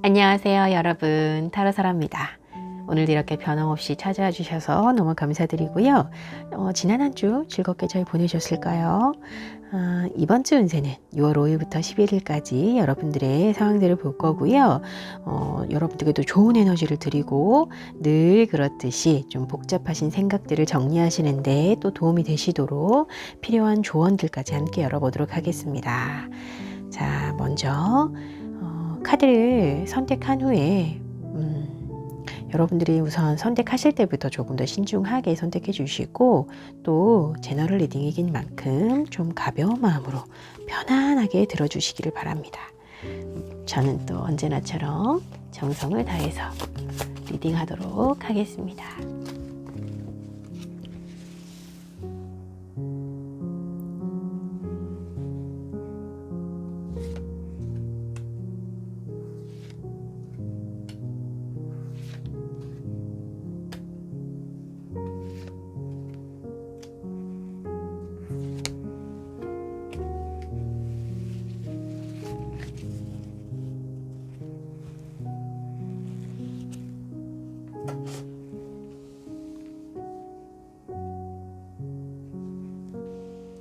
안녕하세요 여러분, 타로사라입니다. 오늘도 이렇게 변함없이 찾아와 주셔서 너무 감사드리고요. 지난 한 주 즐겁게 잘 보내셨을까요? 이번 주 운세는 6월 5일부터 11일까지 여러분들의 상황들을 볼 거고요. 여러분들께도 좋은 에너지를 드리고 늘 그렇듯이 좀 복잡하신 생각들을 정리하시는데 또 도움이 되시도록 필요한 조언들까지 함께 열어보도록 하겠습니다. 자, 먼저 카드를 선택한 후에 여러분들이 우선 선택하실 때부터 조금 더 신중하게 선택해 주시고 또 제너럴 리딩이긴 만큼 좀 가벼운 마음으로 편안하게 들어주시기를 바랍니다. 저는 또 언제나처럼 정성을 다해서 리딩하도록 하겠습니다.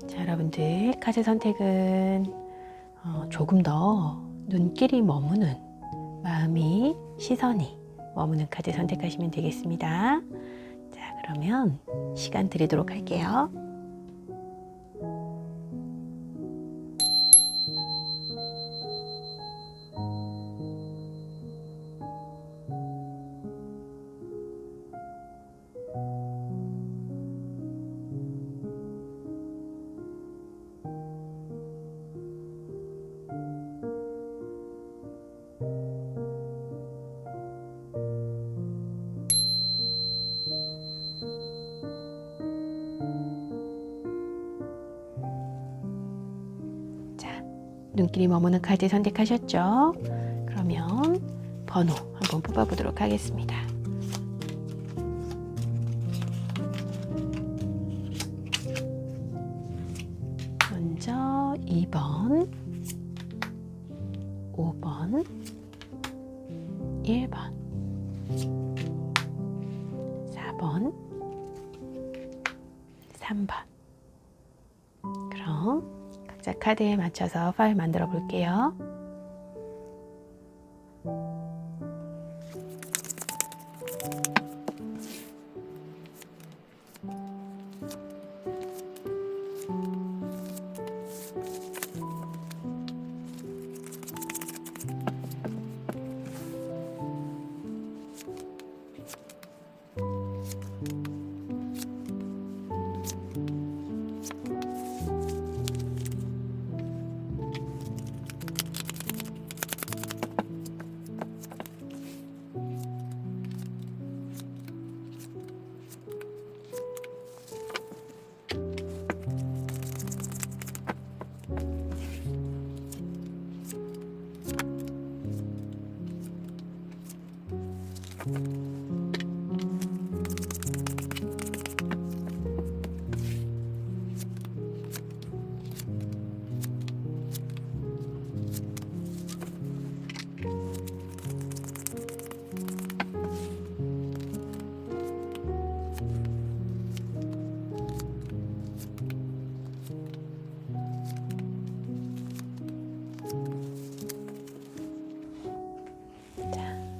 자, 여러분들 카드 선택은 조금 더 눈길이 머무는 마음이 시선이 머무는 카드 선택하시면 되겠습니다. 자, 그러면 시간 드리도록 할게요. 눈길이 머무는 카드 선택하셨죠? 그러면 번호 한번 뽑아보도록 하겠습니다. 먼저 2번, 5번, 1번, 4번, 3번. 그럼 각자 카드에 맞춰서 파일 만들어 볼게요.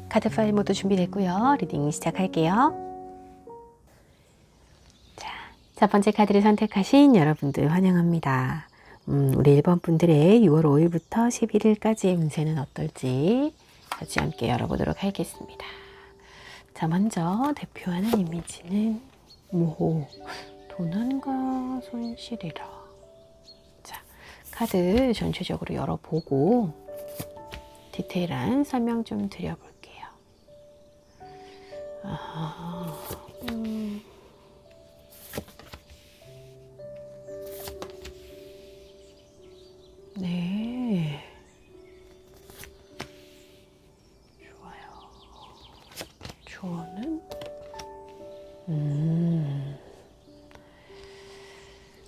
카드 파일 모두 준비됐고요. 리딩 시작할게요. 자, 첫 번째 카드를 선택하신 여러분들 환영합니다. 우리 1번 분들의 6월 5일부터 11일까지의 운세는 어떨지 같이 함께 열어보도록 하겠습니다. 자, 먼저 대표하는 이미지는 모호, 도난과 손실이라. 자, 카드 전체적으로 열어보고 디테일한 설명 좀 드려볼게요. 네, 좋아요. 조언은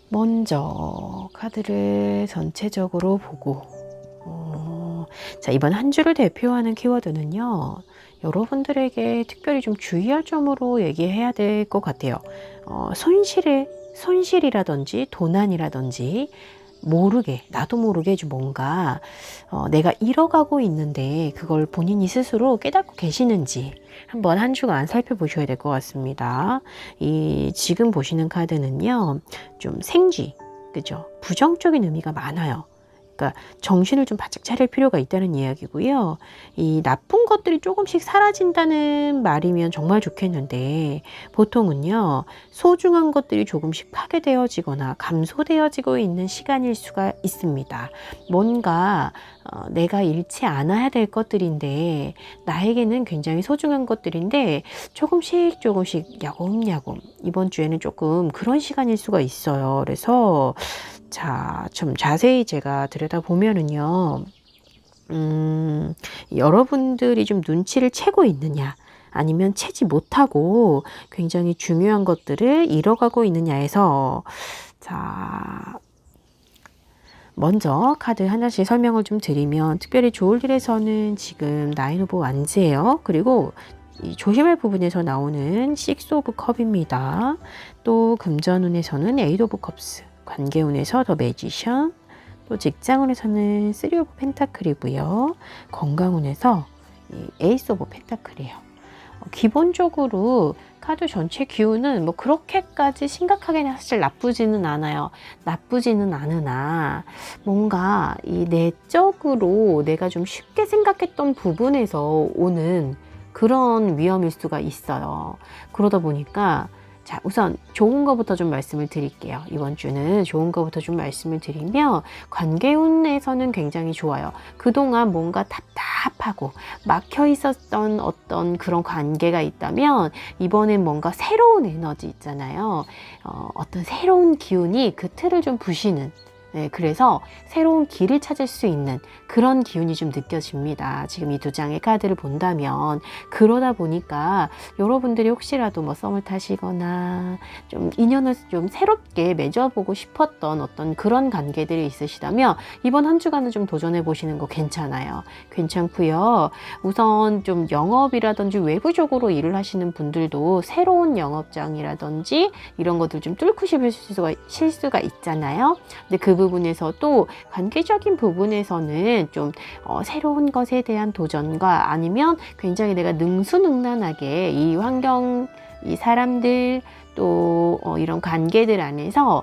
먼저 카드를 전체적으로 보고 자, 이번 한 주를 대표하는 키워드는요. 여러분들에게 특별히 좀 주의할 점으로 얘기해야 될 것 같아요. 손실이라든지 도난이라든지 모르게, 나도 모르게 좀 뭔가 내가 잃어가고 있는데 그걸 본인이 스스로 깨닫고 계시는지 한번 한 주간 살펴보셔야 될 것 같습니다. 이 지금 보시는 카드는요, 좀 생쥐, 그죠? 부정적인 의미가 많아요. 그러니까 정신을 좀 바짝 차릴 필요가 있다는 이야기고요. 이 나쁜 것들이 조금씩 사라진다는 말이면 정말 좋겠는데 보통은요. 소중한 것들이 조금씩 파괴되어지거나 감소되어지고 있는 시간일 수가 있습니다. 뭔가 내가 잃지 않아야 될 것들인데 나에게는 굉장히 소중한 것들인데 조금씩 야곱야곱 이번 주에는 조금 그런 시간일 수가 있어요. 그래서 자, 좀 자세히 제가 들여다보면은요, 여러분들이 좀 눈치를 채고 있느냐, 아니면 채지 못하고 굉장히 중요한 것들을 잃어가고 있느냐에서, 자, 먼저 카드 하나씩 설명을 좀 드리면, 특별히 좋을 일에서는 지금 나인 오브 완즈예요. 그리고 이 조심할 부분에서 나오는 식스 오브 컵입니다. 또 금전운에서는 에이트 오브 컵스. 관계운에서 더 매지션, 또 직장운에서는 쓰리 오브 펜타클이고요. 건강운에서 에이스 오브 펜타클이에요. 기본적으로 카드 전체 기운은 뭐 그렇게까지 심각하게는 사실 나쁘지는 않아요. 나쁘지는 않으나 뭔가 이 내적으로 내가 좀 쉽게 생각했던 부분에서 오는 그런 위험일 수가 있어요. 그러다 보니까 자, 우선 좋은 거부터 좀 말씀을 드릴게요. 이번 주는 좋은 거부터 좀 말씀을 드리면 관계운에서는 굉장히 좋아요. 그동안 뭔가 답답하고 막혀 있었던 어떤 그런 관계가 있다면 이번엔 뭔가 새로운 에너지 있잖아요. 어떤 새로운 기운이 그 틀을 좀 부시는 네, 그래서 새로운 길을 찾을 수 있는 그런 기운이 좀 느껴집니다. 지금 이 두 장의 카드를 본다면 그러다 보니까 여러분들이 혹시라도 뭐 썸을 타시거나 좀 인연을 좀 새롭게 맺어보고 싶었던 어떤 그런 관계들이 있으시다면 이번 한 주간은 좀 도전해 보시는 거 괜찮아요. 괜찮고요. 우선 좀 영업이라든지 외부적으로 일을 하시는 분들도 새로운 영업장이라든지 이런 것들 좀 뚫고 싶을 수가 있잖아요. 근데 그 부분에서도 관계적인 부분에서는 좀 새로운 것에 대한 도전과 아니면 굉장히 내가 능수능란하게 이 환경, 이 사람들 또 이런 관계들 안에서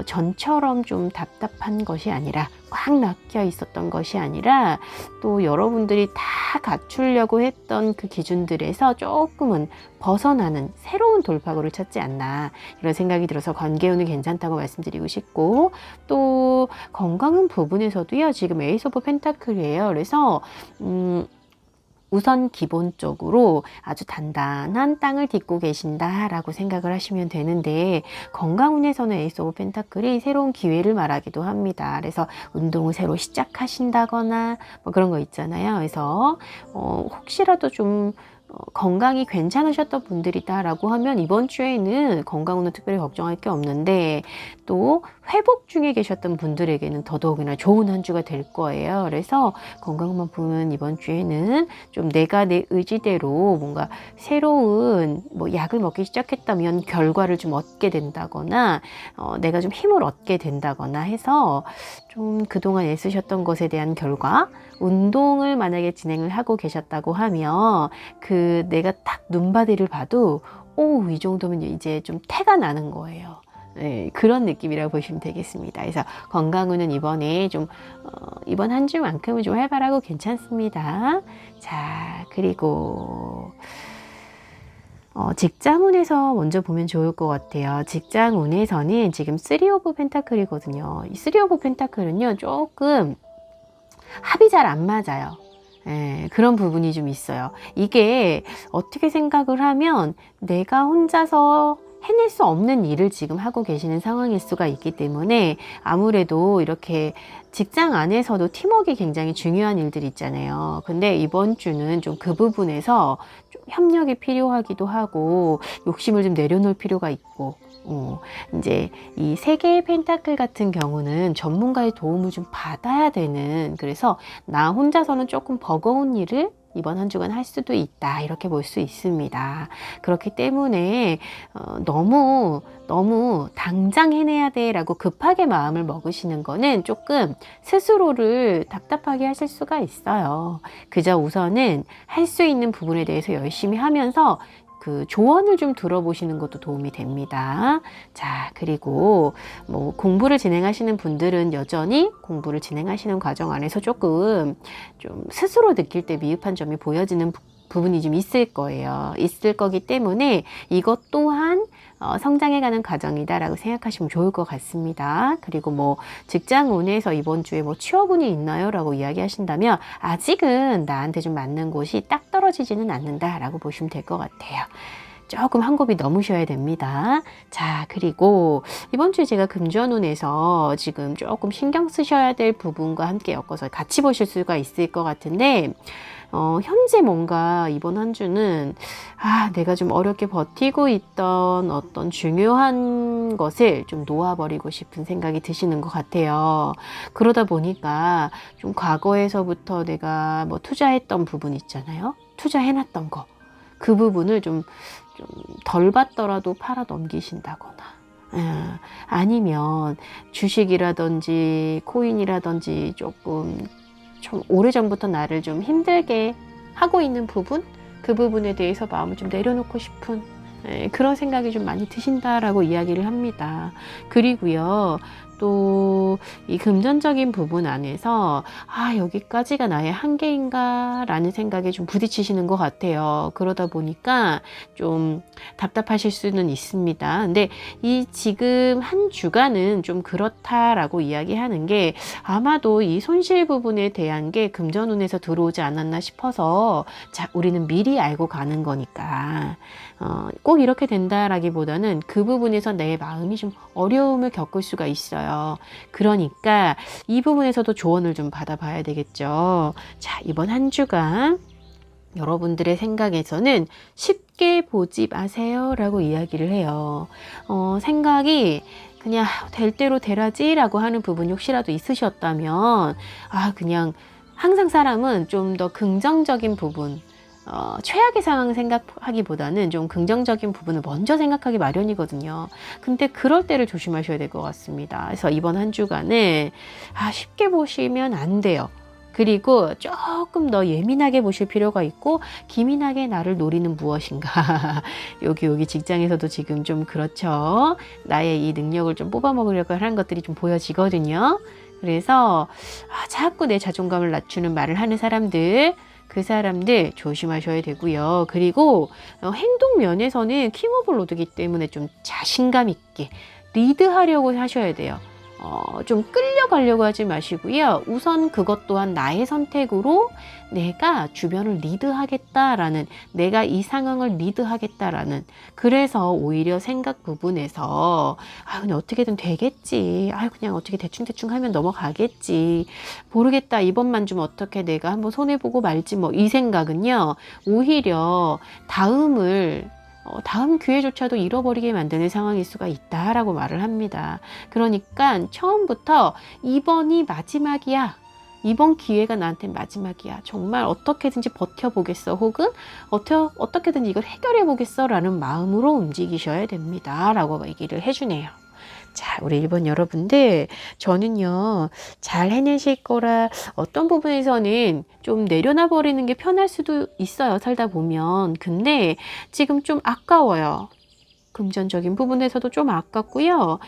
전처럼 좀 답답한 것이 아니라 꽉 막혀 있었던 것이 아니라 또 여러분들이 다 갖추려고 했던 그 기준들에서 조금은 벗어나는 새로운 돌파구를 찾지 않나 이런 생각이 들어서 관계운은 괜찮다고 말씀드리고 싶고 또 건강한 부분에서도요 지금 에이스 오브 펜타클이에요. 그래서 우선 기본적으로 아주 단단한 땅을 딛고 계신다라고 생각을 하시면 되는데 건강운에서는 에이스 오브 펜타클이 새로운 기회를 말하기도 합니다. 그래서 운동을 새로 시작하신다거나 뭐 그런 거 있잖아요. 그래서 혹시라도 좀 건강이 괜찮으셨던 분들이다라고 하면 이번 주에는 건강운은 특별히 걱정할 게 없는데 또 회복 중에 계셨던 분들에게는 더더욱이나 좋은 한 주가 될 거예요. 그래서 건강만 보면 이번 주에는 좀 내가 내 의지대로 뭔가 새로운 뭐 약을 먹기 시작했다면 결과를 좀 얻게 된다거나 내가 좀 힘을 얻게 된다거나 해서 좀 그동안 애쓰셨던 것에 대한 결과 운동을 만약에 진행을 하고 계셨다고 하면 그 내가 딱 눈바디를 봐도 이 정도면 이제 좀 태가 나는 거예요. 네, 그런 느낌이라고 보시면 되겠습니다. 그래서 건강운은 이번에 좀 이번 한 주만큼은 좀 활발하고 괜찮습니다. 자, 그리고 직장운에서 먼저 보면 좋을 것 같아요. 직장운에서는 지금 쓰리 오브 펜타클이거든요. 이 쓰리 오브 펜타클은요 조금 합이 잘 안 맞아요. 그런 부분이 좀 있어요. 이게 어떻게 생각을 하면 내가 혼자서 해낼 수 없는 일을 지금 하고 계시는 상황일 수가 있기 때문에 아무래도 이렇게 직장 안에서도 팀워크가 굉장히 중요한 일들 있잖아요. 근데 이번 주는 좀 그 부분에서 좀 협력이 필요하기도 하고 욕심을 좀 내려놓을 필요가 있고 이제 이 세 개의 펜타클 같은 경우는 전문가의 도움을 좀 받아야 되는, 그래서 나 혼자서는 조금 버거운 일을 이번 한 주간 할 수도 있다, 이렇게 볼 수 있습니다. 그렇기 때문에 너무 당장 해내야 돼 라고 급하게 마음을 먹으시는 거는 조금 스스로를 답답하게 하실 수가 있어요. 그저 우선은 할 수 있는 부분에 대해서 열심히 하면서 그 조언을 좀 들어보시는 것도 도움이 됩니다. 자, 그리고 뭐 공부를 진행하시는 분들은 여전히 공부를 진행하시는 과정 안에서 조금 좀 스스로 느낄 때 미흡한 점이 보여지는 부분이 좀 있을 거예요. 있을 거기 때문에 이것 또한 성장해가는 과정이다라고 생각하시면 좋을 것 같습니다. 그리고 뭐 직장운에서 이번 주에 뭐 취업운이 있나요? 라고 이야기하신다면 아직은 나한테 좀 맞는 곳이 딱 떨어지지는 않는다라고 보시면 될 것 같아요. 조금 한 곱이 넘으셔야 됩니다. 자, 그리고 이번 주에 제가 금전운에서 지금 조금 신경 쓰셔야 될 부분과 함께 엮어서 같이 보실 수가 있을 것 같은데, 현재 뭔가 이번 한 주는 내가 좀 어렵게 버티고 있던 어떤 중요한 것을 좀 놓아버리고 싶은 생각이 드시는 것 같아요. 그러다 보니까 좀 과거에서부터 내가 뭐 투자했던 부분 있잖아요. 투자해놨던 거. 그 부분을 좀 덜 받더라도 팔아 넘기신다거나, 아니면 주식이라든지 코인이라든지 조금 좀 오래전부터 나를 좀 힘들게 하고 있는 부분, 그 부분에 대해서 마음을 좀 내려놓고 싶은 그런 생각이 좀 많이 드신다라고 이야기를 합니다. 그리고요, 또 이 금전적인 부분 안에서 여기까지가 나의 한계인가 라는 생각에 좀 부딪히시는 것 같아요. 그러다 보니까 좀 답답하실 수는 있습니다. 근데 이 지금 한 주간은 좀 그렇다라고 이야기하는 게, 아마도 이 손실 부분에 대한 게 금전운에서 들어오지 않았나 싶어서, 자, 우리는 미리 알고 가는 거니까 꼭 이렇게 된다라기보다는 그 부분에서 내 마음이 좀 어려움을 겪을 수가 있어요. 그러니까 이 부분에서도 조언을 좀 받아봐야 되겠죠. 자, 이번 한 주간 여러분들의 생각에서는 쉽게 보지 마세요 라고 이야기를 해요. 생각이 그냥 될 대로 되라지 라고 하는 부분이 혹시라도 있으셨다면, 그냥 항상 사람은 좀 더 긍정적인 부분, 최악의 상황 생각하기보다는 좀 긍정적인 부분을 먼저 생각하기 마련이거든요. 근데 그럴 때를 조심하셔야 될 것 같습니다. 그래서 이번 한 주간에 쉽게 보시면 안 돼요. 그리고 조금 더 예민하게 보실 필요가 있고, 기민하게 나를 노리는 무엇인가. 여기 직장에서도 지금 좀 그렇죠. 나의 이 능력을 좀 뽑아먹으려고 하는 것들이 좀 보여지거든요. 그래서 자꾸 내 자존감을 낮추는 말을 하는 사람들, 그 사람들 조심하셔야 되고요. 그리고 행동 면에서는 킹 오브 로드이기 때문에 좀 자신감 있게 리드하려고 하셔야 돼요. 좀 끌려가려고 하지 마시고요. 우선 그것 또한 나의 선택으로 내가 주변을 리드하겠다라는, 내가 이 상황을 리드하겠다라는, 그래서 오히려 생각 부분에서 그냥 어떻게든 되겠지, 그냥 어떻게 대충 하면 넘어가겠지, 모르겠다, 이번만 좀 어떻게 내가 한번 손해보고 말지, 뭐 이 생각은요, 오히려 다음 기회조차도 잃어버리게 만드는 상황일 수가 있다라고 말을 합니다. 그러니까 처음부터 이번이 마지막이야, 이번 기회가 나한테 마지막이야, 정말 어떻게든지 버텨보겠어, 혹은 어떻게든지 이걸 해결해 보겠어 라는 마음으로 움직이셔야 됩니다 라고 얘기를 해주네요. 자, 우리 일본 여러분들, 저는요, 잘 해내실 거라, 어떤 부분에서는 좀 내려놔 버리는 게 편할 수도 있어요, 살다 보면. 근데 지금 좀 아까워요. 금전적인 부분에서도 좀 아깝고요.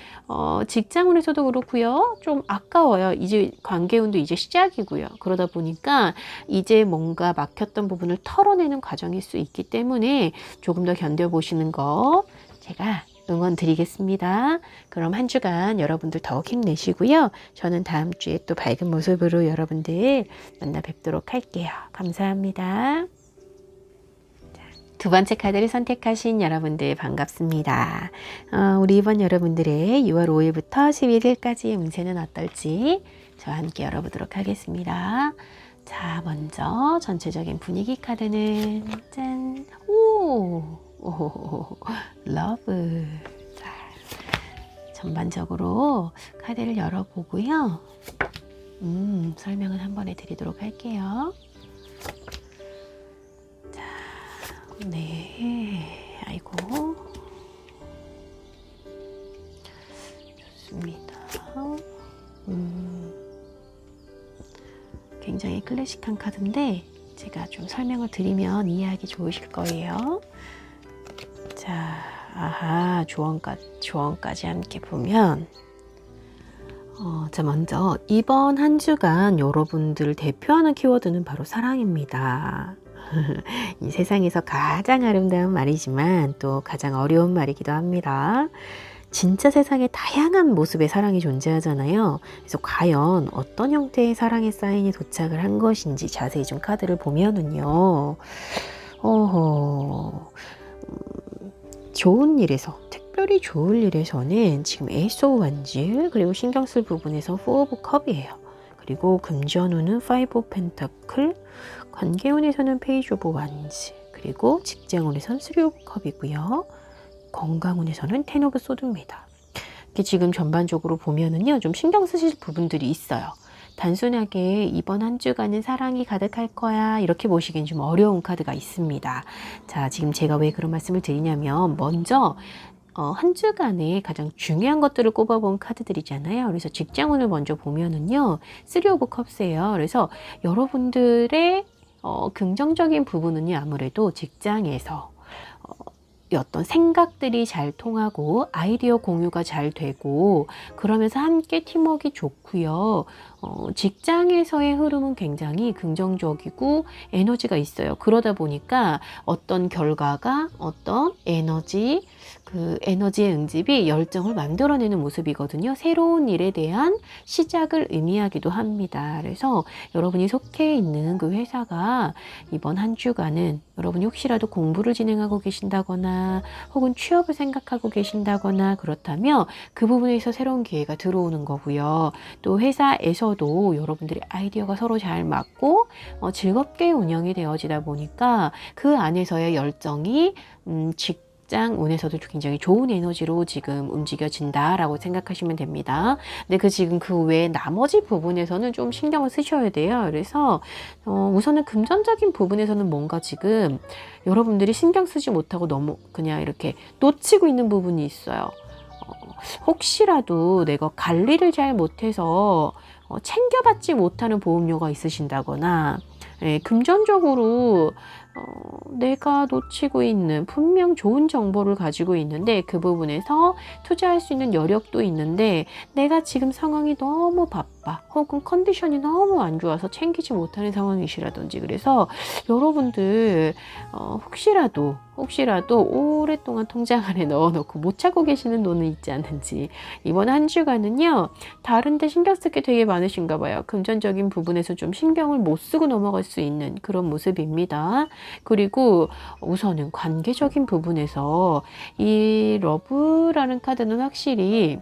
직장운에서도 그렇고요. 좀 아까워요. 이제 관계운도 이제 시작이고요. 그러다 보니까 이제 뭔가 막혔던 부분을 털어내는 과정일 수 있기 때문에 조금 더 견뎌보시는 거 제가 응원 드리겠습니다. 그럼 한 주간 여러분들 더욱 힘내시고요. 저는 다음 주에 또 밝은 모습으로 여러분들 만나 뵙도록 할게요. 감사합니다. 두 번째 카드를 선택하신 여러분들 반갑습니다. 우리 이번 여러분들의 6월 5일부터 11일까지의 운세는 어떨지 저와 함께 열어보도록 하겠습니다. 자, 먼저 전체적인 분위기 카드는 짠! 오! 러브. 자, 전반적으로 카드를 열어보고요. 설명을 한 번에 드리도록 할게요. 자, 네. 아이고. 좋습니다. 굉장히 클래식한 카드인데 제가 좀 설명을 드리면 이해하기 좋으실 거예요. 자, 아하, 조언까지 함께 보면 자, 먼저 이번 한 주간 여러분들을 대표하는 키워드는 바로 사랑입니다. 이 세상에서 가장 아름다운 말이지만 또 가장 어려운 말이기도 합니다. 진짜 세상에 다양한 모습의 사랑이 존재하잖아요. 그래서 과연 어떤 형태의 사랑의 사인이 도착을 한 것인지 자세히 좀 카드를 보면은요. 좋은 일에서, 특별히 좋을 일에서는 지금 에이스 오브 원즈, 그리고 신경 쓸 부분에서 4 오브 컵이에요. 그리고 금전운은 5 오브 펜터클, 관계운에서는 페이지 오브 원즈, 그리고 직장운에서는 3 오브 컵이고요. 건강운에서는 10 오브 소드입니다. 이렇게 지금 전반적으로 보면은요, 좀 신경 쓰실 부분들이 있어요. 단순하게 이번 한 주간은 사랑이 가득할 거야 이렇게 보시기엔 좀 어려운 카드가 있습니다. 자, 지금 제가 왜 그런 말씀을 드리냐면 먼저 한 주간에 가장 중요한 것들을 꼽아본 카드들이잖아요. 그래서 직장운을 먼저 보면은요, 3 오브 컵스예요. 그래서 여러분들의 긍정적인 부분은요, 아무래도 직장에서 어떤 생각들이 잘 통하고 아이디어 공유가 잘 되고 그러면서 함께 팀워크가 좋고요. 직장에서의 흐름은 굉장히 긍정적이고 에너지가 있어요. 그러다 보니까 어떤 결과가 어떤 에너지, 그 에너지의 응집이 열정을 만들어내는 모습이거든요. 새로운 일에 대한 시작을 의미하기도 합니다. 그래서 여러분이 속해 있는 그 회사가 이번 한 주간은 여러분이 혹시라도 공부를 진행하고 계신다거나 혹은 취업을 생각하고 계신다거나 그렇다면 그 부분에서 새로운 기회가 들어오는 거고요. 또 회사에서도 여러분들의 아이디어가 서로 잘 맞고 즐겁게 운영이 되어지다 보니까 그 안에서의 열정이 직장운에서도 굉장히 좋은 에너지로 지금 움직여진다라고 생각하시면 됩니다. 근데 지금 그 외에 나머지 부분에서는 좀 신경을 쓰셔야 돼요. 그래서 우선은 금전적인 부분에서는 뭔가 지금 여러분들이 신경 쓰지 못하고 너무 그냥 이렇게 놓치고 있는 부분이 있어요. 혹시라도 내가 관리를 잘 못해서 챙겨받지 못하는 보험료가 있으신다거나 금전적으로 내가 놓치고 있는 분명 좋은 정보를 가지고 있는데 그 부분에서 투자할 수 있는 여력도 있는데 내가 지금 상황이 너무 바빠 혹은 컨디션이 너무 안 좋아서 챙기지 못하는 상황이시라든지 그래서 여러분들 혹시라도 오랫동안 통장 안에 넣어놓고 못 찾고 계시는 돈은 있지 않은지 이번 한 주간은요 다른 데 신경 쓸 게 되게 많으신가 봐요. 금전적인 부분에서 좀 신경을 못 쓰고 넘어갈 수 있는 그런 모습입니다. 그리고 우선은 관계적인 부분에서 이 러브라는 카드는 확실히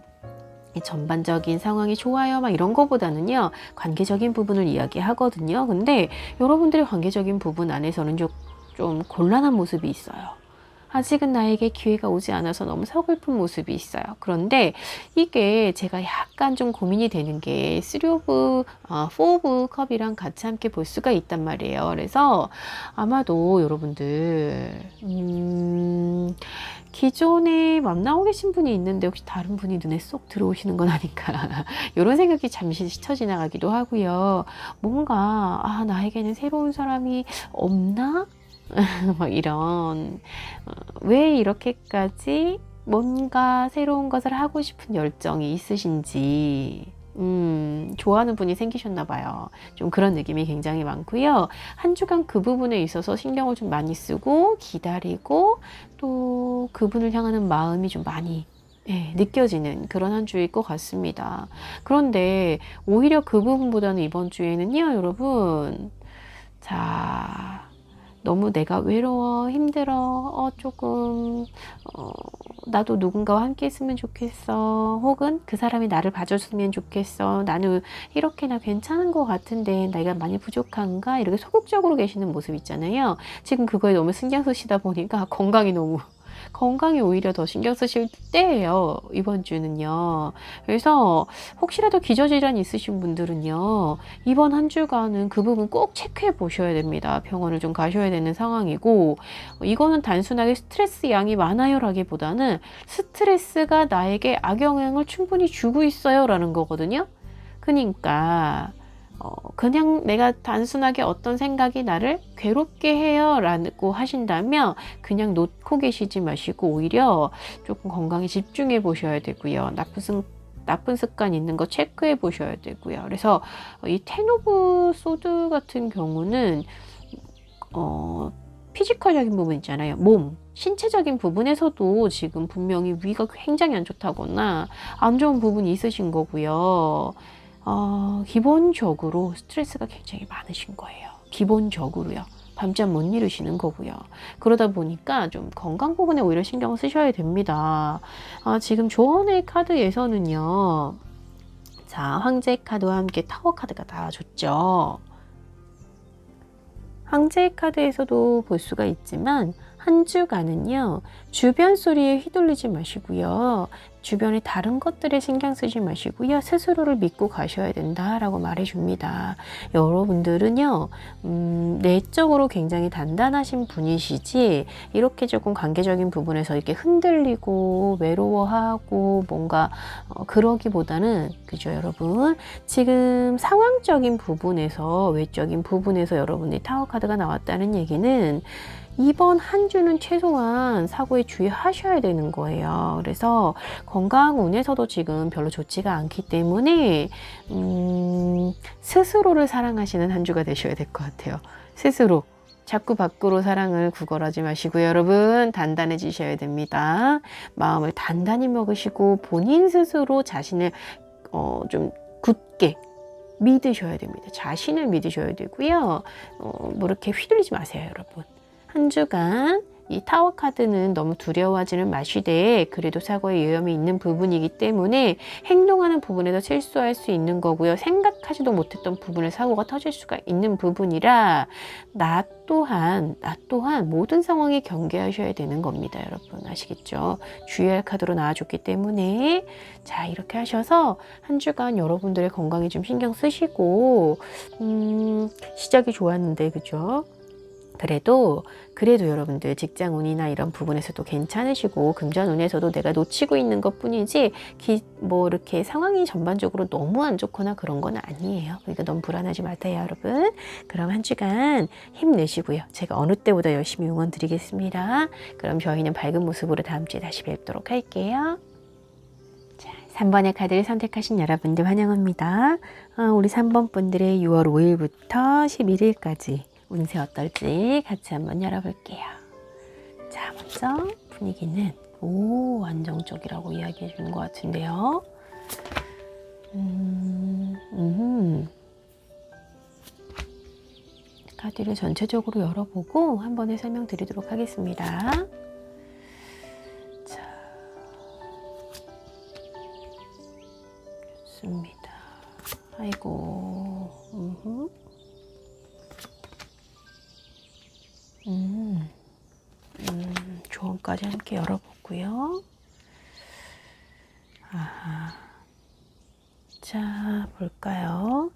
전반적인 상황이 좋아요 막 이런 거보다는요 관계적인 부분을 이야기하거든요. 근데 여러분들의 관계적인 부분 안에서는 좀 곤란한 모습이 있어요. 아직은 나에게 기회가 오지 않아서 너무 서글픈 모습이 있어요. 그런데 이게 제가 약간 좀 고민이 되는 게 4 오브 컵이랑 같이 함께 볼 수가 있단 말이에요. 그래서 아마도 여러분들 기존에 만나고 계신 분이 있는데 혹시 다른 분이 눈에 쏙 들어오시는 건 아닐까 이런 생각이 잠시 스쳐 지나가기도 하고요. 뭔가 나에게는 새로운 사람이 없나? 막 이런 왜 이렇게까지 뭔가 새로운 것을 하고 싶은 열정이 있으신지 좋아하는 분이 생기셨나 봐요. 좀 그런 느낌이 굉장히 많고요. 한 주간 그 부분에 있어서 신경을 좀 많이 쓰고 기다리고 또 그분을 향하는 마음이 좀 많이 느껴지는 그런 한 주일 것 같습니다. 그런데 오히려 그 부분보다는 이번 주에는요, 여러분. 자, 너무 내가 외로워, 힘들어, 조금, 나도 누군가와 함께 했으면 좋겠어. 혹은 그 사람이 나를 봐줬으면 좋겠어. 나는 이렇게나 괜찮은 것 같은데 내가 많이 부족한가? 이렇게 소극적으로 계시는 모습 있잖아요. 지금 그거에 너무 신경 쓰시다 보니까 건강이 오히려 더 신경 쓰실 때예요. 이번 주는요. 그래서 혹시라도 기저질환 있으신 분들은요. 이번 한 주간은 그 부분 꼭 체크해 보셔야 됩니다. 병원을 좀 가셔야 되는 상황이고, 이거는 단순하게 스트레스 양이 많아요라기보다는 스트레스가 나에게 악영향을 충분히 주고 있어요 라는 거거든요. 그러니까 그냥 내가 단순하게 어떤 생각이 나를 괴롭게 해요 라고 하신다면 그냥 놓고 계시지 마시고 오히려 조금 건강에 집중해 보셔야 되고요. 나쁜 습관 있는 거 체크해 보셔야 되고요. 그래서 이 테노브 소드 같은 경우는 피지컬적인 부분 있잖아요. 몸, 신체적인 부분에서도 지금 분명히 위가 굉장히 안 좋다거나 안 좋은 부분이 있으신 거고요. 기본적으로 스트레스가 굉장히 많으신 거예요. 기본적으로요. 밤잠 못 이루시는 거고요. 그러다 보니까 좀 건강 부분에 오히려 신경을 쓰셔야 됩니다. 지금 조언의 카드에서는요. 자, 황제 카드와 함께 타워 카드가 나와줬죠. 황제 카드에서도 볼 수가 있지만 한 주간은요. 주변 소리에 휘둘리지 마시고요. 주변의 다른 것들에 신경 쓰지 마시고요. 스스로를 믿고 가셔야 된다라고 말해줍니다. 여러분들은요. 내적으로 굉장히 단단하신 분이시지 이렇게 조금 관계적인 부분에서 이렇게 흔들리고 외로워하고 뭔가 그러기보다는 그죠 여러분? 지금 상황적인 부분에서 외적인 부분에서 여러분이 타워 카드가 나왔다는 얘기는 이번 한 주는 최소한 사고에 주의하셔야 되는 거예요. 그래서 건강 운에서도 지금 별로 좋지가 않기 때문에 스스로를 사랑하시는 한 주가 되셔야 될 것 같아요. 스스로. 자꾸 밖으로 사랑을 구걸하지 마시고요. 여러분 단단해지셔야 됩니다. 마음을 단단히 먹으시고 본인 스스로 자신을 좀 굳게 믿으셔야 됩니다. 자신을 믿으셔야 되고요. 뭐 이렇게 휘둘리지 마세요, 여러분. 한 주간 이 타워 카드는 너무 두려워하지는 마시되 그래도 사고의 위험이 있는 부분이기 때문에 행동하는 부분에서 실수할 수 있는 거고요. 생각하지도 못했던 부분에 사고가 터질 수가 있는 부분이라 나 또한 모든 상황에 경계하셔야 되는 겁니다. 여러분 아시겠죠? 주의할 카드로 나와줬기 때문에 자 이렇게 하셔서 한 주간 여러분들의 건강에 좀 신경 쓰시고 시작이 좋았는데 그죠? 그래도 여러분들 직장 운이나 이런 부분에서도 괜찮으시고 금전 운에서도 내가 놓치고 있는 것 뿐이지 뭐 이렇게 상황이 전반적으로 너무 안 좋거나 그런 건 아니에요. 그러니까 너무 불안하지 마세요, 여러분. 그럼 한 주간 힘내시고요. 제가 어느 때보다 열심히 응원 드리겠습니다. 그럼 저희는 밝은 모습으로 다음 주에 다시 뵙도록 할게요. 자, 3번의 카드를 선택하신 여러분들 환영합니다. 우리 3번 분들의 6월 5일부터 11일까지 운세 어떨지 같이 한번 열어볼게요. 자, 먼저 분위기는 안정적이라고 이야기해 주는 것 같은데요. 카드를 전체적으로 열어보고 한 번에 설명드리도록 하겠습니다. 자, 좋습니다. 아이고, 조언까지 함께 열어보고요. 자, 볼까요?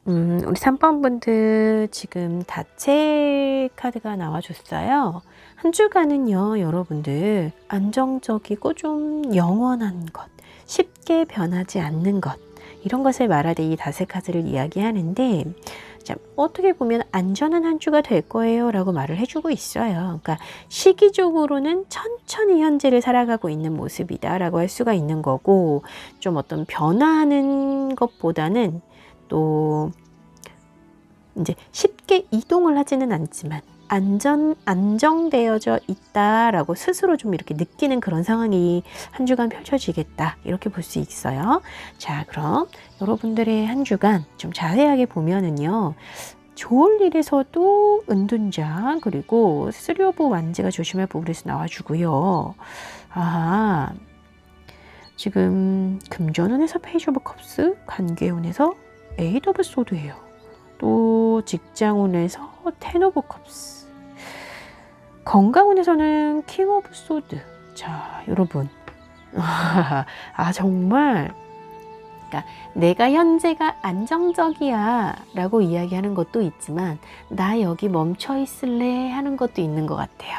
우리 3번 분들 지금 다채 카드가 나와줬어요. 한 주간은요, 여러분들 안정적이고 좀 영원한 것, 쉽게 변하지 않는 것, 이런 것을 말할 때 이 다세 카드를 이야기하는데 자, 어떻게 보면 안전한 한 주가 될 거예요 라고 말을 해주고 있어요. 그러니까 시기적으로는 천천히 현재를 살아가고 있는 모습이다 라고 할 수가 있는 거고 좀 어떤 변화하는 것보다는 또 이제 쉽게 이동을 하지는 않지만 안정되어져 있다라고 스스로 좀 이렇게 느끼는 그런 상황이 한 주간 펼쳐지겠다 이렇게 볼 수 있어요. 자, 그럼 여러분들의 한 주간 좀 자세하게 보면은요. 좋을 일에서도 은둔자, 그리고 쓰리오브 완제가 조심할 부분에서 나와주고요. 아, 지금 금전운에서 페이지 오브 컵스, 관계운에서 에이드 오브 소드예요. 또 직장운에서 텐 오브 컵스, 건강운에서는 킹 오브 소드. 자, 여러분. 정말 그러니까 내가 현재가 안정적이야 라고 이야기하는 것도 있지만 나 여기 멈춰 있을래 하는 것도 있는 것 같아요.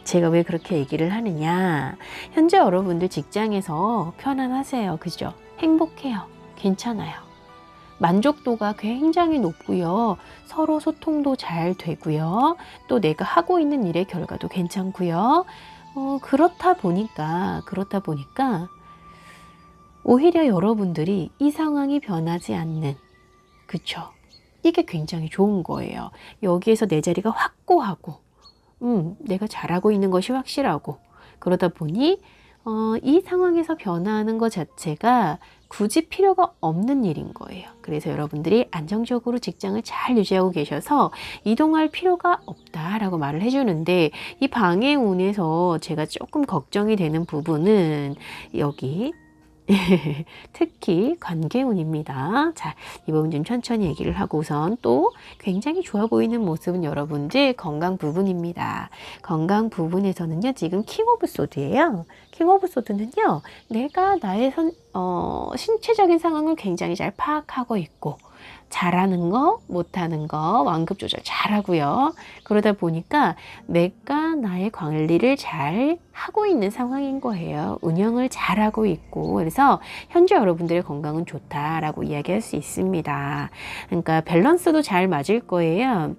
제가 왜 그렇게 얘기를 하느냐, 현재 여러분들 직장에서 편안하세요, 그죠? 행복해요, 괜찮아요, 만족도가 굉장히 높고요, 서로 소통도 잘 되고요, 또 내가 하고 있는 일의 결과도 괜찮고요. 그렇다 보니까 오히려 여러분들이 이 상황이 변하지 않는, 그쵸? 이게 굉장히 좋은 거예요. 여기에서 내 자리가 확고하고, 내가 잘하고 있는 것이 확실하고, 그러다 보니 이 상황에서 변화하는 것 자체가 굳이 필요가 없는 일인 거예요. 그래서 여러분들이 안정적으로 직장을 잘 유지하고 계셔서 이동할 필요가 없다라고 말을 해주는데, 이 방해운에서 제가 조금 걱정이 되는 부분은 여기 특히 관계운입니다. 자, 이 부분 좀 천천히 얘기를 하고선 또 굉장히 좋아 보이는 모습은 여러분들 건강 부분입니다. 건강 부분에서는요, 지금 킹 오브 소드예요. 킹 오브 소드는요, 내가 나의 신체적인 상황을 굉장히 잘 파악하고 있고, 잘하는 거, 못하는 거 완급 조절 잘하고요. 그러다 보니까 내가 나의 관리를 잘 하고 있는 상황인 거예요. 운영을 잘하고 있고, 그래서 현재 여러분들의 건강은 좋다라고 이야기할 수 있습니다. 그러니까 밸런스도 잘 맞을 거예요.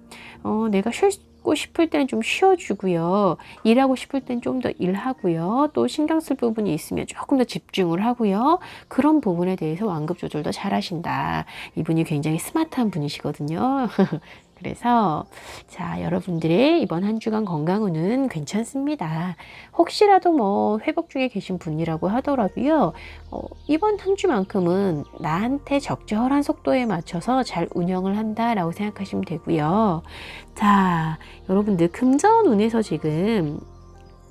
내가 쉬고 싶을 때는 좀 쉬어주고요, 일하고 싶을 땐 좀 더 일하고요, 또 신경 쓸 부분이 있으면 조금 더 집중을 하고요, 그런 부분에 대해서 완급 조절도 잘 하신다. 이분이 굉장히 스마트한 분이시거든요. 그래서 자, 여러분들의 이번 한 주간 건강운은 괜찮습니다. 혹시라도 뭐 회복 중에 계신 분이라고 하더라도요, 이번 한 주만큼은 나한테 적절한 속도에 맞춰서 잘 운영을 한다라고 생각하시면 되고요. 자, 여러분들 금전운에서 지금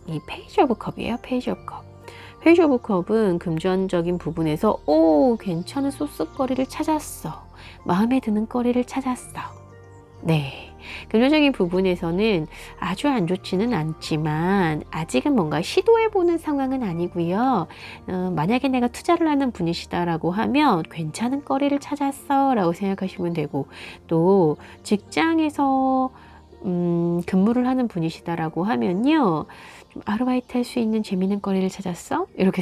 이 페이지 오브 컵이에요. 페이지 오브 컵. 페이지 오브 컵은 금전적인 부분에서 괜찮은 소스거리를 찾았어, 마음에 드는 거리를 찾았어. 네, 금전적인 부분에서는 아주 안 좋지는 않지만 아직은 뭔가 시도해보는 상황은 아니고요. 만약에 내가 투자를 하는 분이시다라고 하면 괜찮은 거리를 찾았어 라고 생각하시면 되고, 또 직장에서 근무를 하는 분이시다라고 하면요, 좀 아르바이트 할 수 있는 재미있는 거리를 찾았어? 이렇게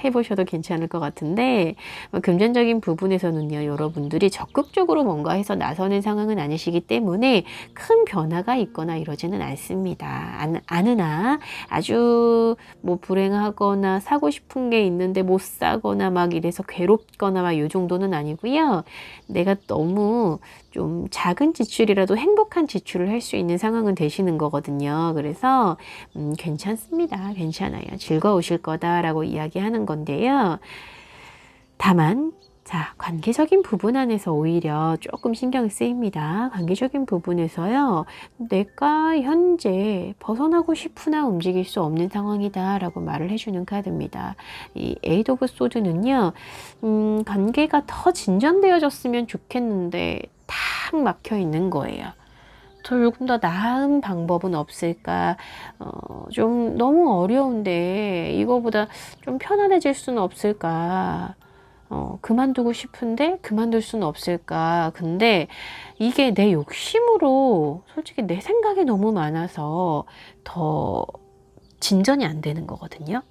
해보셔도 괜찮을 것 같은데, 금전적인 부분에서는요, 여러분들이 적극적으로 뭔가 해서 나서는 상황은 아니시기 때문에 큰 변화가 있거나 이러지는 않습니다. 아느나 아주 뭐 불행하거나 사고 싶은 게 있는데 못 사거나 막 이래서 괴롭거나 막 이 정도는 아니고요. 내가 너무 좀 작은 지출이라도 행복한 지출을 할 수 있는 상황은 되시는 거거든요. 그래서 괜찮습니다. 괜찮아요. 즐거우실 거다라고 이야기하는 건데요. 다만 자, 관계적인 부분 안에서 오히려 조금 신경이 쓰입니다. 관계적인 부분에서요, 내가 현재 벗어나고 싶으나 움직일 수 없는 상황이다 라고 말을 해주는 카드입니다. 이 에이드 오브 소드는요, 관계가 더 진전되어졌으면 좋겠는데 탁 막혀 있는 거예요. 조금 더 나은 방법은 없을까? 좀 너무 어려운데 이거보다 좀 편안해질 수는 없을까? 그만두고 싶은데 그만둘 수는 없을까? 근데 이게 내 욕심으로 솔직히 내 생각이 너무 많아서 더 진전이 안 되는 거거든요.